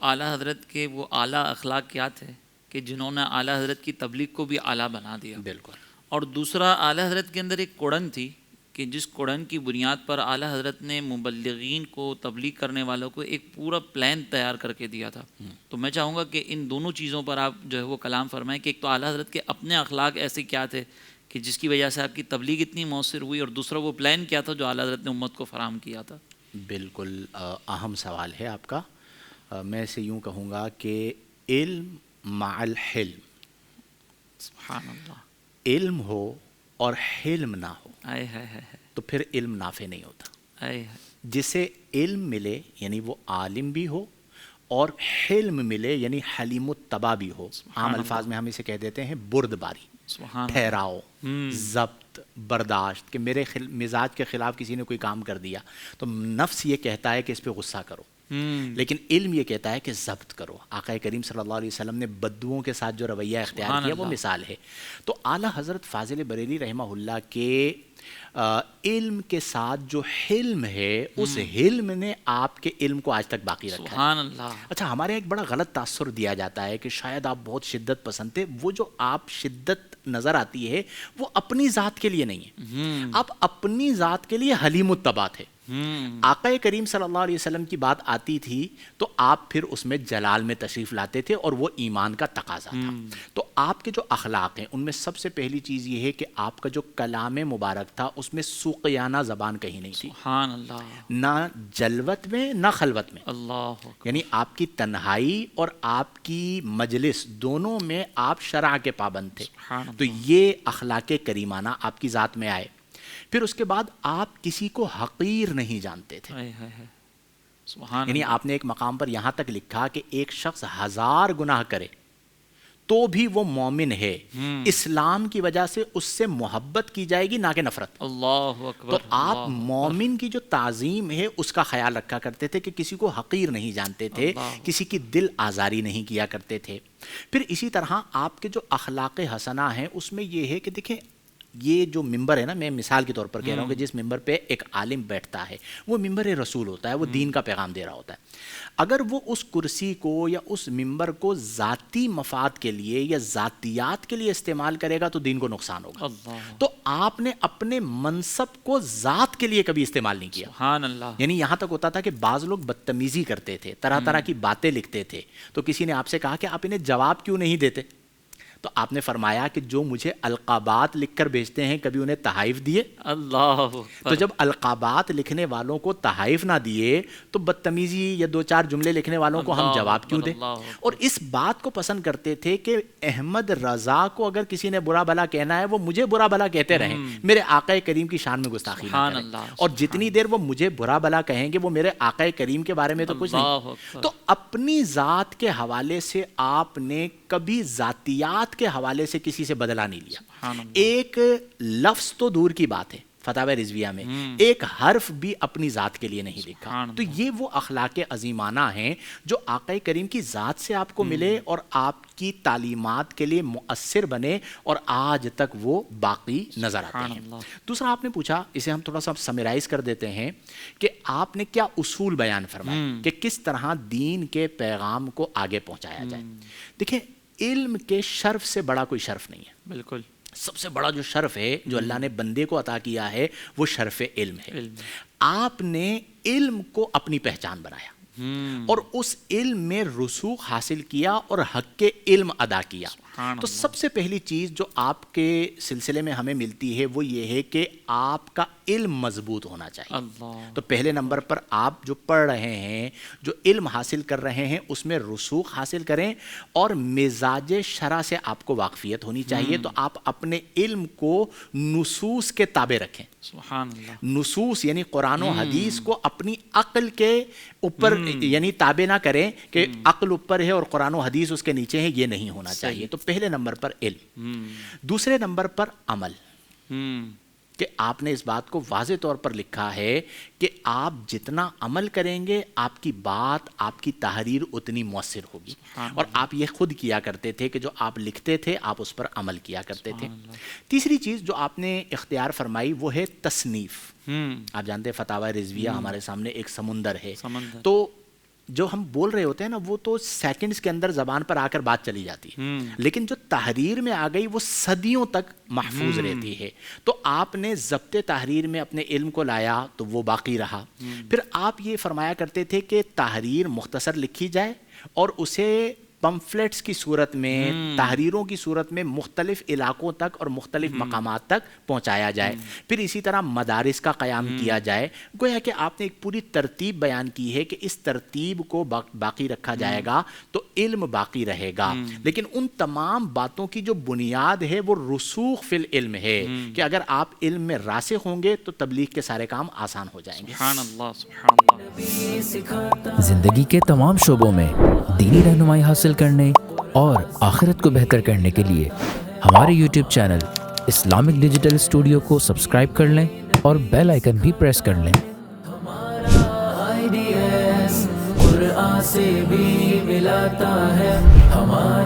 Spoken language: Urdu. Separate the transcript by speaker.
Speaker 1: اعلیٰ حضرت کے وہ اعلیٰ اخلاق کیا تھے کہ جنہوں نے اعلیٰ حضرت کی تبلیغ کو بھی اعلیٰ بنا دیا.
Speaker 2: بالکل.
Speaker 1: اور دوسرا، اعلیٰ حضرت کے اندر ایک کوڑن تھی کہ جس کوڑن کی بنیاد پر اعلیٰ حضرت نے مبلغین کو، تبلیغ کرنے والوں کو ایک پورا پلان تیار کر کے دیا تھا. تو میں چاہوں گا کہ ان دونوں چیزوں پر آپ جو ہے وہ کلام فرمائیں کہ ایک تو اعلیٰ حضرت کے اپنے اخلاق ایسے کیا تھے کہ جس کی وجہ سے آپ کی تبلیغ اتنی مؤثر ہوئی، اور دوسرا وہ پلان کیا تھا جو اعلیٰ حضرت نے امت کو فراہم کیا تھا.
Speaker 2: بالکل اہم سوال ہے آپ کا. میں اسے یوں کہوں گا کہ علم مع الحلم.
Speaker 1: سبحان اللہ.
Speaker 2: علم ہو اور حلم نہ ہو تو پھر علم نافع نہیں ہوتا. جسے علم ملے یعنی وہ عالم بھی ہو، اور حلم ملے یعنی حلیم الطبع بھی ہو. عام الفاظ میں ہم اسے کہہ دیتے ہیں بردباری، ٹھہراؤ، ضبط، برداشت. کہ میرے مزاج کے خلاف کسی نے کوئی کام کر دیا تو نفس یہ کہتا ہے کہ اس پہ غصہ کرو، لیکن علم یہ کہتا ہے کہ ضبط کرو. آقا کریم صلی اللہ علیہ وسلم نے بدوؤں کے ساتھ جو رویہ اختیار کیا وہ مثال ہے. تو اعلیٰ حضرت فاضل بریلوی رحمہ اللہ کے علم کے ساتھ جو حلم ہے، اس حلم نے آپ کے علم کو آج تک باقی رکھا ہے.
Speaker 1: سبحان اللہ.
Speaker 2: اچھا، ہمارے ایک بڑا غلط تاثر دیا جاتا ہے کہ شاید آپ بہت شدت پسند تھے. وہ جو آپ شدت نظر آتی ہے وہ اپنی ذات کے لیے نہیں ہے، آپ اپنی ذات کے لیے حلیم الطبع تھے. آقا کریم صلی اللہ علیہ وسلم کی بات آتی تھی تو آپ پھر اس میں جلال میں تشریف لاتے تھے، اور وہ ایمان کا تقاضا تھا. تو آپ کے جو اخلاق ہیں ان میں سب سے پہلی چیز یہ ہے کہ آپ کا جو کلام مبارک تھا اس میں سوقیانہ زبان کہیں نہیں تھی.
Speaker 1: سبحان اللہ.
Speaker 2: نہ جلوت میں نہ خلوت میں.
Speaker 1: اللہ.
Speaker 2: یعنی آپ کی تنہائی اور آپ کی مجلس دونوں میں آپ شرع کے پابند تھے. تو یہ اخلاق کریمانہ آپ کی ذات میں آئے. پھر اس کے بعد آپ کسی کو حقیر نہیں جانتے تھے. یعنی آپ نے ایک مقام پر یہاں تک لکھا کہ ایک شخص 1000 گناہ کرے تو بھی وہ مومن ہے، اسلام کی وجہ سے اس سے محبت کی جائے گی نہ کہ نفرت.
Speaker 1: اللہ اکبر.
Speaker 2: تو آپ مومن کی جو تعظیم ہے اس کا خیال رکھا کرتے تھے کہ کسی کو حقیر نہیں جانتے تھے، کسی کی دل آزاری نہیں کیا کرتے تھے. پھر اسی طرح آپ کے جو اخلاق حسنہ ہیں اس میں یہ ہے کہ دیکھیں، یہ جو ممبر ہے نا، میں مثال کے طور پر کہہ رہا ہوں کہ جس ممبر پہ ایک عالم بیٹھتا ہے وہ ممبر رسول ہوتا ہے، وہ دین کا پیغام دے رہا ہوتا ہے. اگر وہ اس کرسی کو یا اس ممبر کو ذاتی مفاد کے لیے یا ذاتیات کے لیے استعمال کرے گا تو دین کو نقصان ہوگا. تو آپ نے اپنے منصب کو ذات کے لیے کبھی استعمال نہیں کیا.
Speaker 1: سبحان اللہ.
Speaker 2: یعنی یہاں تک ہوتا تھا کہ بعض لوگ بدتمیزی کرتے تھے، طرح طرح کی باتیں لکھتے تھے، تو کسی نے آپ سے کہا کہ آپ انہیں جواب کیوں نہیں دیتے؟ تو آپ نے فرمایا کہ جو مجھے القابات لکھ کر بھیجتے ہیں کبھی انہیں تحائف دیے؟
Speaker 1: اللہ.
Speaker 2: تو جب القابات لکھنے والوں کو تحائف نہ دیے تو بدتمیزی یا 2-4 جملے لکھنے والوں کو ہم جواب کیوں دیں؟ اور اس بات کو پسند کرتے تھے کہ احمد رضا کو اگر کسی نے برا بھلا کہنا ہے وہ مجھے برا بھلا کہتے رہیں، میرے آقا کریم کی شان میں گستاخی نہ کریں. اور جتنی دیر وہ مجھے برا بھلا کہیں گے وہ میرے آقا کریم کے بارے میں تو کچھ نہیں. تو اپنی ذات کے حوالے سے آپ نے کبھی ذاتیات کے حوالے سے کسی سے بدلہ نہیں لیا. ایک لفظ تو دور کی بات ہے، فتاوی رضویہ میں ایک حرف بھی اپنی ذات کے لیے نہیں لکھا. تو یہ وہ اخلاق عظیمانہ ہیں جو آقا کریم کی ذات سے آپ کو ملے اور آپ کی تعلیمات کے لیے مؤثر بنے اور آج تک وہ باقی نظر آتے ہیں. دوسرا آپ نے پوچھا، اسے ہم تھوڑا سا سمرائز کر دیتے ہیں کہ آپ نے کیا اصول بیان فرمائے کہ کس طرح دین کے پیغام کو آگے پہنچایا جائے. دیکھیں، علم کے شرف سے بڑا کوئی شرف نہیں ہے.
Speaker 1: بالکل.
Speaker 2: سب سے بڑا جو شرف ہے جو اللہ نے بندے کو عطا کیا ہے وہ شرف علم ہے. آپ نے علم کو اپنی پہچان بنایا اور اس علم میں رسوخ حاصل کیا اور حق کے علم ادا کیا. تو سب سے پہلی چیز جو آپ کے سلسلے میں ہمیں ملتی ہے وہ یہ ہے کہ آپ کا علم مضبوط ہونا چاہیے. تو پہلے نمبر پر آپ جو پڑھ رہے ہیں، جو علم حاصل کر رہے ہیں، اس میں رسوخ حاصل کریں اور مزاج شرع سے آپ کو واقفیت ہونی چاہیے. تو آپ اپنے علم کو نصوص کے تابع رکھیں.
Speaker 1: سبحان اللہ.
Speaker 2: نصوص یعنی قرآن و حدیث کو اپنی عقل کے اوپر یعنی تابع نہ کریں کہ عقل اوپر ہے اور قرآن و حدیث اس کے نیچے ہے، یہ نہیں ہونا چاہیے. تو پہلے نمبر پر علم. دوسرے نمبر پر عمل، کہ آپ نے اس بات کو واضح طور پر لکھا ہے کہ آپ جتنا عمل کریں گے آپ کی بات، آپ کی تحریر اتنی مؤثر ہوگی. اور آپ یہ خود کیا کرتے تھے کہ جو آپ لکھتے تھے آپ اس پر عمل کیا کرتے تھے. تیسری چیز جو آپ نے اختیار فرمائی وہ ہے تصنیف. آپ جانتے ہیں فتاوی رضویہ ہمارے سامنے ایک سمندر ہے. تو جو ہم بول رہے ہوتے ہیں نا وہ تو سیکنڈز کے اندر زبان پر آ کر بات چلی جاتی ہے، لیکن جو تحریر میں آ گئی وہ صدیوں تک محفوظ رہتی ہے. تو آپ نے ضبط تحریر میں اپنے علم کو لایا تو وہ باقی رہا. پھر آپ یہ فرمایا کرتے تھے کہ تحریر مختصر لکھی جائے اور اسے پمفلیٹس کی صورت میں، تحریروں کی صورت میں مختلف علاقوں تک اور مختلف مقامات تک پہنچایا جائے. پھر اسی طرح مدارس کا قیام کیا جائے. گویا کہ آپ نے ایک پوری ترتیب بیان کی ہے کہ اس ترتیب کو باقی رکھا جائے گا تو علم باقی رہے گا. لیکن ان تمام باتوں کی جو بنیاد ہے وہ رسوخ فی العلم ہے کہ اگر آپ علم میں راسخ ہوں گے تو تبلیغ کے سارے کام آسان ہو جائیں گے.
Speaker 1: سبحان اللہ سبحان اللہ.
Speaker 3: زندگی کے تمام شعبوں میں دینی رہنمائی حاصل کرنے اور آخرت کو بہتر کرنے کے لیے ہمارے YouTube channel Islamic digital studio کو سبسکرائب کر لیں اور بیل آئیکن بھی پریس کر لیں. ہمارا IDS قرآن سے بھی ملاتا ہے. ہمارا